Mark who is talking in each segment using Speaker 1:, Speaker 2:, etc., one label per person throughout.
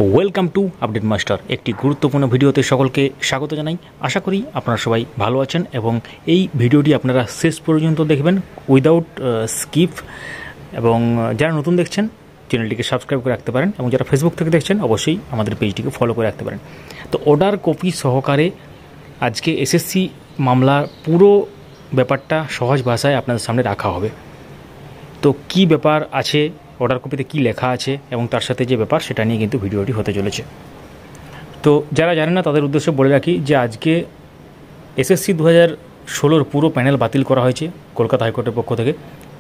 Speaker 1: Welcome to update master. একটি গুরুত্বপূর্ণ ভিডিওতে সকলকে স্বাগত জানাই। আশা করি আপনারা সবাই ভালো আছেন এবং এই ভিডিওটি আপনারা শেষ পর্যন্ত দেখবেন উইদাউট স্কিপ। এবং যারা নতুন দেখছেন চ্যানেলটিকে সাবস্ক্রাইব করে রাখতে পারেন এবং যারা ফেসবুক থেকে দেখছেন অবশ্যই আমাদের পেজটিকে ফলো করে রাখতে পারেন। তো অর্ডার কপি সহকারে আজকে এসএসসি মামলার পুরো ব্যাপারটা সহজ ভাষায় আপনাদের সামনে রাখা হবে। তো কি ব্যাপার আছে, অর্ডার কপিতে কী লেখা আছে এবং তার সাথে যে ব্যাপার সেটা নিয়ে কিন্তু ভিডিওটি হতে চলেছে। তো যারা জানেন না তাদের উদ্দেশ্যে বলে রাখি যে আজকে এসএসসি 2016 পুরো প্যানেল বাতিল করা হয়েছে কলকাতা হাইকোর্টের পক্ষ থেকে,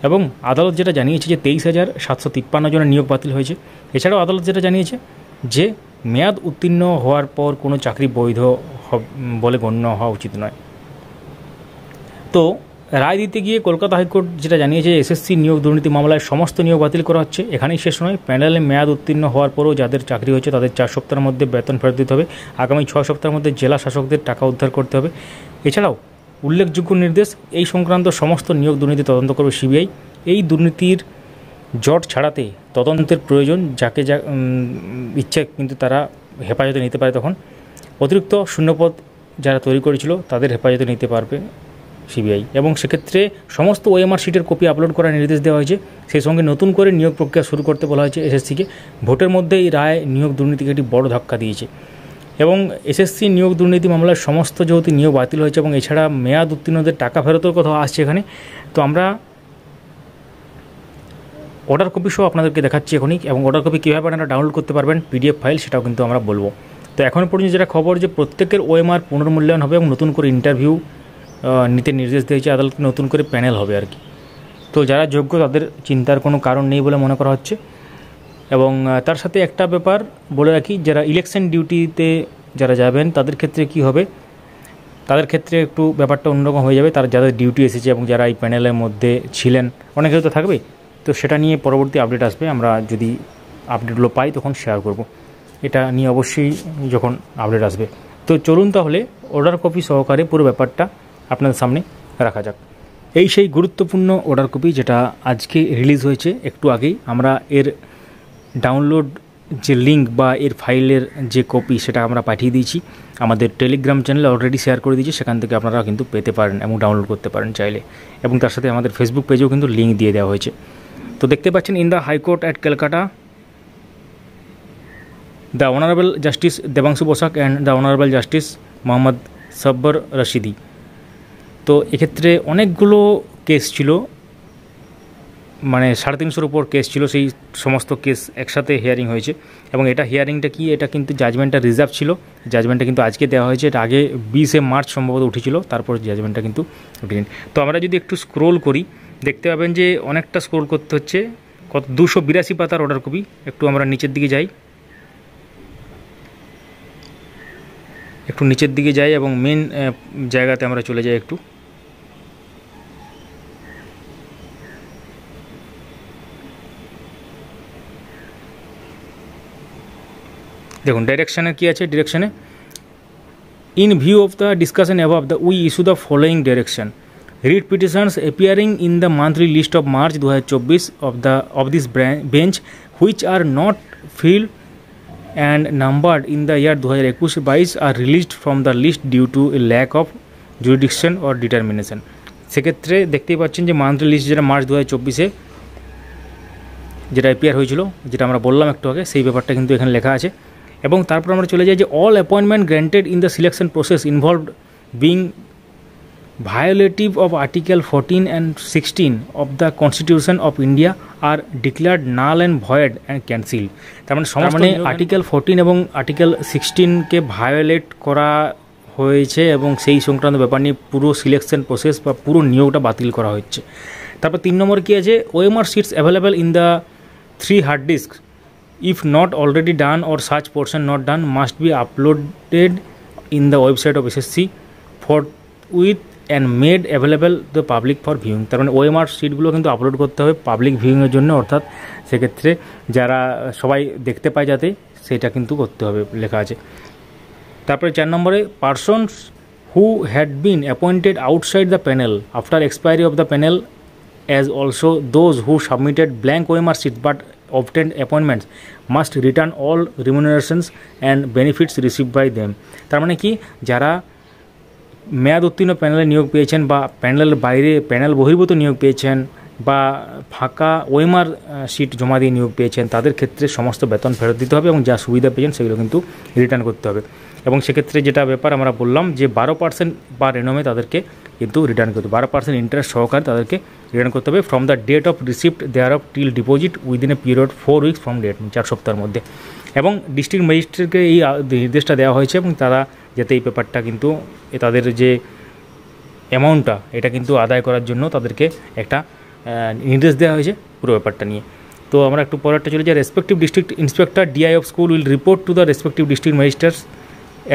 Speaker 1: এবং আদালত যেটা জানিয়েছে যে 23,753 জনের নিয়োগ বাতিল হয়েছে। এছাড়াও আদালত যেটা জানিয়েছে যে মেয়াদ উত্তীর্ণ হওয়ার পর কোনো চাকরি বৈধ বলে গণ্য হওয়া উচিত নয়। তো রায় দিতে গিয়ে কলকাতা হাইকোর্ট যেটা জানিয়েছে এসএসসি নিয়োগ দুর্নীতি মামলায় সমস্ত নিয়োগ বাতিল করা হচ্ছে। এখানেই শেষ নয়, প্যানেলে মেয়াদ উত্তীর্ণ হওয়ার পরও যাদের চাকরি হয়েছে তাদের 4 সপ্তাহের মধ্যে বেতন ফেরত দিতে হবে। আগামী 6 সপ্তাহের মধ্যে জেলা শাসকদের টাকা উদ্ধার করতে হবে। এছাড়াও উল্লেখযোগ্য নির্দেশ, এই সংক্রান্ত সমস্ত নিয়োগ দুর্নীতি তদন্ত করবে সিবিআই। এই দুর্নীতির জট ছাড়াতে তদন্তের প্রয়োজন, যাকে যা ইচ্ছে কিন্তু তারা হেফাজতে নিতে পারে। তখন অতিরিক্ত শূন্যপদ যারা তৈরি করেছিল তাদের হেফাজতে নিতে পারবে সিবিআই, এবং সেক্ষেত্রে সমস্ত ওএমআর শিটের কপি আপলোড করার নির্দেশ দেওয়া হয়েছে। সেই সঙ্গে নতুন করে নিয়োগ প্রক্রিয়া শুরু করতে বলা হয়েছে এসএসসিকে। ভোটের মধ্যে এই রায় নিয়োগ দুর্নীতিকে একটি বড় ধাক্কা দিয়েছে, এবং এসএসসি নিয়োগ দুর্নীতি মামলার সমস্ত যেহেতু নিয়োগ বাতিল হয়েছে এবং এছাড়া মেয়াদ উত্তীর্ণদের টাকা ফেরতের কথা আসছে এখানে। তো আমরা অর্ডার কপি সহ আপনাদেরকে দেখাচ্ছি এখনই, এবং অর্ডার কপি কীভাবে আপনারা ডাউনলোড করতে পারবেন পিডিএফ ফাইল সেটাও কিন্তু আমরা বলবো। তো এখন পর্যন্ত যেটা খবর যে প্রত্যেকের ওএমআর পুনর্মূল্যায়ন হবে এবং নতুন করে ইন্টারভিউ নিতে নির্দেশ দিয়েছে আদালত, নতুন করে প্যানেল হবে আর কি। তো যারা যোগ্য তাদের চিন্তার কোনো কারণ নেই বলে মনে করা হচ্ছে। এবং তার সাথে একটা ব্যাপার বলে রাখি, যারা ইলেকশন ডিউটিতে যারা যাবেন তাদের ক্ষেত্রে কি হবে, তাদের ক্ষেত্রে একটু ব্যাপারটা অন্যরকম হয়ে যাবে। তারা যাদের ডিউটি এসেছে এবং যারা এই প্যানেলের মধ্যে ছিলেন, অনেকে তো থাকবে, তো সেটা নিয়ে পরবর্তী আপডেট আসবে। আমরা যদি আপডেটগুলো পাই তখন শেয়ার করব, এটা নিয়ে অবশ্যই যখন আপডেট আসবে। তো চলুন তাহলে অর্ডার কপি সহকারে পুরো ব্যাপারটা আপনাদের সামনে রাখা যাক। এই সেই গুরুত্বপূর্ণ অর্ডার কপি যেটা আজকে রিলিজ হয়েছে একটু আগেই। আমরা এর ডাউনলোড যে লিঙ্ক বা এর ফাইলের যে কপি সেটা আমরা পাঠিয়ে দিয়েছি আমাদের টেলিগ্রাম চ্যানেলে, অলরেডি শেয়ার করে দিয়েছি। সেখান থেকে আপনারা কিন্তু পেতে পারেন এবং ডাউনলোড করতে পারেন চাইলে, এবং তার সাথে আমাদের ফেসবুক পেজেও কিন্তু লিঙ্ক দিয়ে দেওয়া হয়েছে। তো দেখতে পাচ্ছেন, in the high court at Calcutta the honourable justice Debangshu Basak and the honourable justice Mohammad Sabbar Rashidi. তো এক্ষেত্রে অনেকগুলো কেস ছিল, মানে 350-এর উপর কেস ছিল। সেই সমস্ত কেস একসাথে হিয়ারিং হয়েছে, এবং এটা হিয়ারিংটা কি, এটা কিন্তু জাজমেন্টটা রিজার্ভ ছিল। জাজমেন্টটা কিন্তু আজকে দেওয়া হয়েছে। এটা আগে 20 মার্চ সম্ভবত উঠেছিল, তারপর জাজমেন্টটা কিন্তু উঠেনি। তো আমরা যদি একটু স্ক্রোল করি দেখতে পাবেন যে অনেকটা স্ক্রোল করতে হচ্ছে। কত 282 পাতার অর্ডার কপি। একটু আমরা নিচের দিকে যাই, এবং মেন জায়গাতে আমরা চলে যাই একটু। দেখুন ডাইরেকশানে কী আছে। ডিরেকশানে, in view of the discussion above the we issue the following direction: read petitions appearing in the monthly list of March 2024 of this bench which are not filled and numbered in the year 2021-22 are released from the list due to a lack of jurisdiction or determination। সেক্ষেত্রে দেখতেই পাচ্ছেন যে monthly list যেটা March 2024-এ যেটা appear হয়েছিল, যেটা আমরা বললাম একটু আগে, সেই ব্যাপারটা কিন্তু এখানে লেখা আছে। এবং তারপর আমরা চলে যাই যে all appointment granted in the selection process involved being violative of Article 14 and 16 of the Constitution of India are declared null and void and cancelled। তার মানে আর্টিকেল 14 এবং আর্টিকেল 16কে ভায়োলেট করা হয়েছে, এবং সেই সংক্রান্ত ব্যাপার নিয়ে পুরো সিলেকশন প্রসেস বা পুরো নিয়োগটা বাতিল করা হচ্ছে। তারপর 3 নম্বর কী আছে, OMR sheets available in the 3 hard disk if not already done or such portion not done must be uploaded in the website of SSC forthwith and made available the public for viewing। তার মানে OMR সিটগুলো কিন্তু upload করতে হবে public ভিউইংয়ের জন্য, অর্থাৎ সেক্ষেত্রে যারা সবাই দেখতে পায় যাতে, সেটা কিন্তু করতে হবে লেখা আছে। তারপরে 4 নম্বরে, persons who had been appointed outside the panel after expiry of the panel as also those who submitted blank OMR sheets but obtained appointments must return all remunerations and benefits received by them। তার মানে কি, যারা মেয়াদ উত্তীর্ণ প্যানেলে নিয়োগ পেয়েছেন বা প্যানেলের বাইরে প্যানেল বহির্ভূত নিয়োগ পেয়েছেন বা ফাঁকা ওএমআর সিট জমা দিয়ে নিয়োগ পেয়েছেন, তাদের ক্ষেত্রে সমস্ত বেতন ফেরত দিতে হবে এবং যা সুবিধা পেয়েছেন সেগুলো কিন্তু রিটার্ন করতে হবে। এবং সেক্ষেত্রে যেটা ব্যাপার আমরা বললাম যে 12% বা রেনমে তাদেরকে কিন্তু রিটার্ন করতে হবে, 12% ইন্টারেস্ট সহকারে তাদেরকে রিটার্ন করতে হবে from the date of receipt thereof till deposit within a period 4 weeks from date, 4 সপ্তাহের মধ্যে। এবং ডিস্ট্রিক্ট ম্যাজিস্ট্রেটকে এই নির্দেশটা দেওয়া হয়েছে এবং তারা যাতে এই ব্যাপারটা কিন্তু তাদের যে অ্যামাউন্টটা এটা কিন্তু আদায় করার জন্য তাদেরকে একটা নির্দেশ দেওয়া হয়েছে পুরো ব্যাপারটা নিয়ে। তো আমরা একটু পরেরটা চলে যাই। Respective district inspector DI of school will report to the respective district magistrates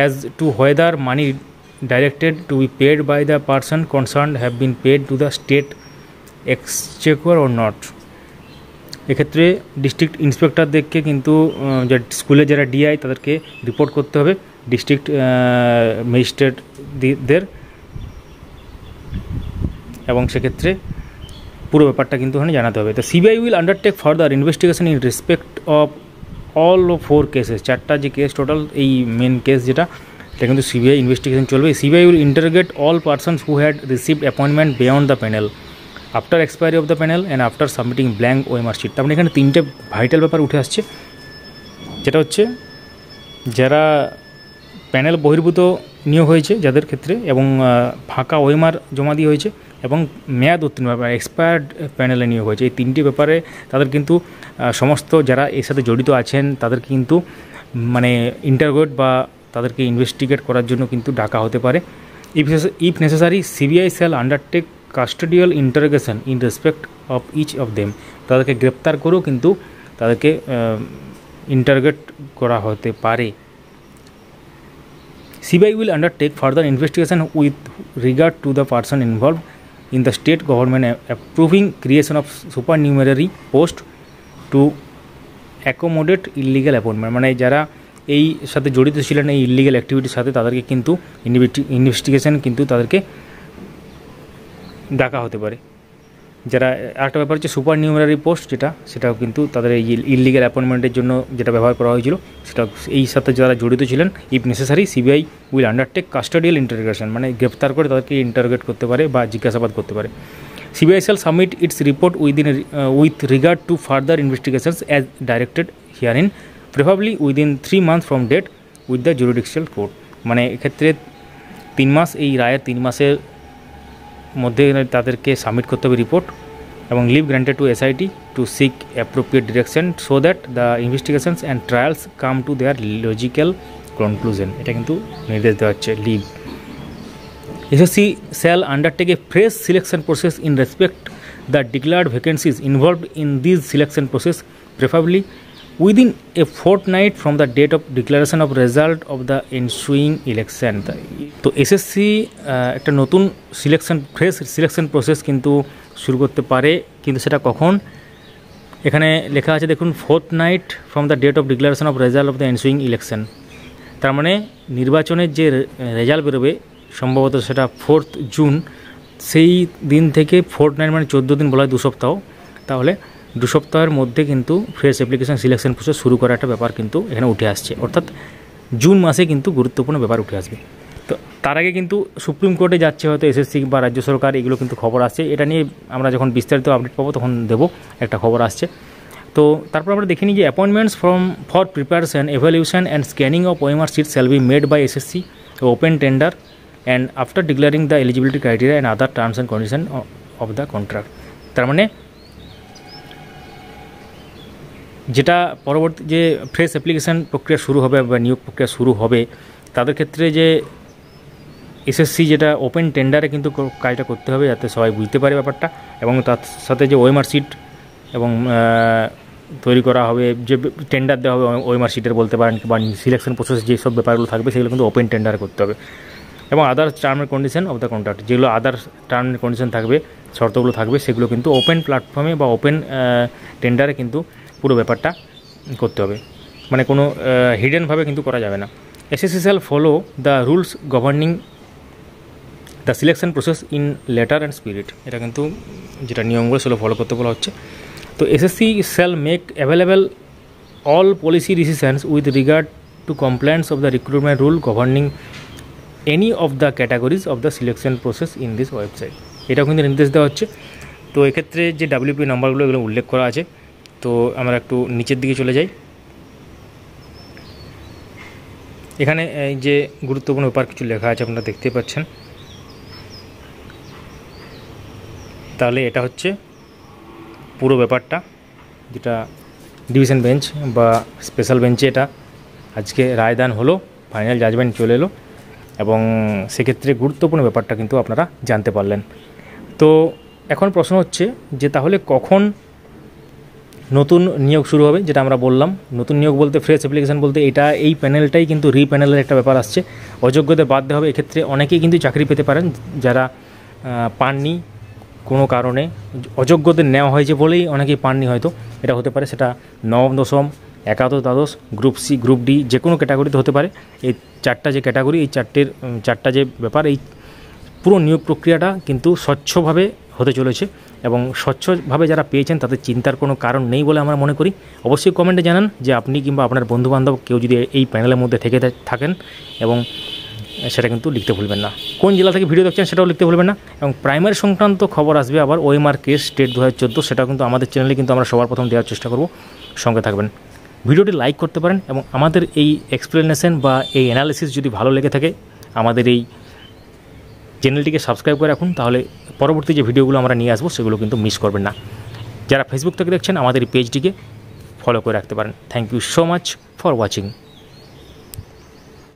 Speaker 1: as to whether money directed to be paid by the person concerned have been paid to the state exchequer or not। এক্ষেত্রে district ইন্সপেক্টরদেরকে কিন্তু যে স্কুলে যারা DI তাদেরকে report করতে হবে district ম্যাজিস্ট্রেটদের, এবং সেক্ষেত্রে পুরো ব্যাপারটা কিন্তু ওখানে জানাতে হবে। তো CBI will undertake further investigation in respect of all 4 cases, 4টা যে কেস টোটাল, এই মেন কেস যেটা এটা কিন্তু সিবিআই ইনভেস্টিগেশন চলবে। CBI will interrogate all persons who had received appointment beyond the panel after expiry of the panel and after submitting blank OMR sheet. তার মানে এখানে 3টে ভাইটাল ব্যাপার উঠে আসছে, যেটা হচ্ছে যারা প্যানেল বহির্ভূত নিয়োগ হয়েছে যাদের ক্ষেত্রে, এবং ফাঁকা ওএমআর জমা দিয়ে হয়েছে, এবং মেয়াদ উত্তীর্ণ এক্সপায়ার্ড প্যানেলে নিয়োগ হয়েছে। এই 3টি ব্যাপারে তাদের কিন্তু সমস্ত যারা এর সাথে জড়িত আছেন তাদেরকে কিন্তু মানে ইন্টারোগেট বা তাদেরকে ইনভেস্টিগেট করার জন্য কিন্তু ডাকা হতে পারে। If necessary CBI shall undertake custodial interrogation in respect of each of them, তাদেরকে গ্রেপ্তার করেও কিন্তু তাদেরকে ইন্টারোগেট করা হতে পারে। CBI will undertake further investigation with regard to the person involved in the state government approving creation of supernumerary post to accommodate illegal appointment। মানে যারা এই সাথে জড়িত ছিলেন এই ইলিগাল অ্যাক্টিভিটির সাথে তাদেরকে কিন্তু ইনভেস্টিগেশন কিন্তু তাদেরকে ডাকা হতে পারে। যারা আরেকটা ব্যাপার হচ্ছে সুপার নিউমারি পোস্ট, সেটাও কিন্তু তাদের এই ইলিগাল অ্যাপয়েন্টমেন্টের জন্য যেটা ব্যবহার করা হয়েছিল সেটা এই সাথে যারা জড়িত ছিলেন। If necessary CBI will undertake custodial interrogation, মানে গ্রেপ্তার করে তাদেরকে ইন্টারোগেট করতে পারে বা জিজ্ঞাসাবাদ করতে পারে। CBI shall submit its report with regard to further investigations as directed herein preferably within 3 months from date with the jurisdictional court. মানে এক্ষেত্রে 3 মাস, এই রায়ের 3 মাসের মধ্যে তাদেরকে সাবমিট করতে হবে রিপোর্ট, এবং leave granted to SIT to seek appropriate direction so that the investigations and trials come to their logical conclusion. এটা কিন্তু নির্দেশ দেওয়া হচ্ছে leave. SSC shall undertake a fresh selection process in respect the declared vacancies involved in this selection process preferably within a fortnight from the date of declaration of result of the ensuing election. তো SSC একটা নতুন fresh selection process কিন্তু শুরু করতে পারে, কিন্তু সেটা কখন? এখানে লেখা আছে দেখুন, fortnight from the date of declaration of result of the ensuing election. তার মানে নির্বাচনের যে রেজাল্ট বেরোবে সম্ভবত সেটা 4 জুন, সেই দিন থেকে ফোর্টনাইট মানে 14 দিন বলা হয়, 2 সপ্তাহ। তাহলে 2 সপ্তাহের মধ্যে কিন্তু ফ্রেশ অ্যাপ্লিকেশন সিলেকশন প্রসেস শুরু করার একটা ব্যাপার কিন্তু এখানে উঠে আসছে, অর্থাৎ জুন মাসে কিন্তু গুরুত্বপূর্ণ ব্যাপার উঠে আসবে। তো তার আগে কিন্তু সুপ্রিম কোর্টে যাচ্ছে হয়তো এসএসসি বা রাজ্য সরকার, এগুলো কিন্তু খবর আসছে। এটা নিয়ে আমরা যখন বিস্তারিত আপডেট পাবো তখন দেবো, একটা খবর আসছে। তো তারপর আমরা দেখে নিই যে appointments for preparation, evaluation and scanning of OMR sheet shall be made by SSC open tender and after declaring the eligibility criteria and other terms and condition of the contract. তার মানে যেটা পরবর্তী যে ফ্রেশ অ্যাপ্লিকেশান প্রক্রিয়া শুরু হবে বা নিয়োগ প্রক্রিয়া শুরু হবে, তাদের ক্ষেত্রে যে এসএসসি যেটা ওপেন টেন্ডারে কিন্তু কাজটা করতে হবে যাতে সবাই বুঝতে পারে ব্যাপারটা, এবং তার সাথে যে ওএমআর শিট এবং তৈরি করা হবে, যে টেন্ডার দেওয়া হবে ওএমআর শিটের বলতে পারেন, বা সিলেকশন প্রসেস যেসব ব্যাপারগুলো থাকবে সেগুলো কিন্তু ওপেন টেন্ডারে করতে হবে। এবং other term and condition of the contract, যেগুলো আদার টার্ম অ্যান্ড কন্ডিশন থাকবে, শর্তগুলো থাকবে, সেগুলো কিন্তু ওপেন প্ল্যাটফর্মে বা ওপেন টেন্ডারে কিন্তু পুরো ব্যাপারটা করতে হবে, মানে কোনো হিডেনভাবে কিন্তু করা যাবে না। SSC shall follow the rules governing the selection process in letter and spirit. এটা কিন্তু যেটা নিয়মগুলো সেগুলো ফলো করতে বলা হচ্ছে। তো SSC shall make available all policy decisions with regard to compliance of the recruitment rule governing any of the categories of the selection process in this website। এটাও কিন্তু নির্দেশ দেওয়া হচ্ছে। তো এক্ষেত্রে যে WP নাম্বারগুলো এগুলো উল্লেখ করা আছে। তো আমরা একটু নিচের দিকে চলে যাই। এখানে এই যে গুরুত্বপূর্ণ ব্যাপার কিছু লেখা আছে আপনারা দেখতে পাচ্ছেন। তাহলে এটা হচ্ছে পুরো ব্যাপারটা, যেটা ডিভিশন বেঞ্চ বা স্পেশাল বেঞ্চে এটা আজকে রায়দান হলো, ফাইনাল জাজমেন্ট চলে এলো, এবং সেক্ষেত্রে গুরুত্বপূর্ণ ব্যাপারটা কিন্তু আপনারা জানতে পারলেন। তো এখন প্রশ্ন হচ্ছে যে তাহলে কখন নতুন নিয়োগ শুরু হবে, যেটা আমরা বললাম। নতুন নিয়োগ বলতে ফ্রেশ অ্যাপ্লিকেশান বলতে এটা এই প্যানেলটাই কিন্তু রিপ্যানেলের একটা ব্যাপার আসছে। অযোগ্যদের বাদ দেওয়া হবে। এক্ষেত্রে অনেকেই কিন্তু চাকরি পেতে পারেন যারা পাননি কোনো কারণে, অযোগ্যদের নেওয়া হয়েছে বলেই অনেকেই পাননি হয়তো, এটা হতে পারে। সেটা নবম দশম, একাদশ দ্বাদশ, গ্রুপ সি, গ্রুপ ডি, যে কোনো ক্যাটাগরিতে হতে পারে। এই চারটা যে ক্যাটাগরি, এই চারটা যে ব্যাপার, এই পুরো নিয়োগ প্রক্রিয়াটা কিন্তু স্বচ্ছভাবে হতে চলেছে, এবং স্বচ্ছভাবে যারা পেয়েছেন তাদের চিন্তার কোনো কারণ নেই বলে আমরা মনে করি। অবশ্যই কমেন্টে জানান যে আপনি কিংবা আপনার বন্ধুবান্ধব কেউ যদি এই প্যানেলের মধ্যে থেকে থাকেন, এবং সেটা কিন্তু লিখতে ভুলবেন না। কোন জেলা থেকে ভিডিও দেখছেন সেটাও লিখতে ভুলবেন না। এবং প্রাইমারি সংক্রান্ত খবর আসবে আবার ওএমআর কেস স্টেট 2014, সেটাও কিন্তু আমাদের চ্যানেলে কিন্তু আমরা সবার প্রথম দেওয়ার চেষ্টা করব। সঙ্গে থাকবেন। ভিডিওটি লাইক করতে পারেন, এবং আমাদের এই এক্সপ্লেনেশন বা এই অ্যানালিসিস যদি ভালো লেগে থাকে আমাদের এই চ্যানেলটিকে সাবস্ক্রাইব করে রাখুন, তাহলে পরবর্তী যে ভিডিওগুলো আমরা নিয়ে আসবো সেগুলো কিন্তু মিস করবেন না। যারা ফেসবুক থেকে দেখছেন আমাদের এই পেজটিকে ফলো করে রাখতে পারেন। Thank you so much for watching.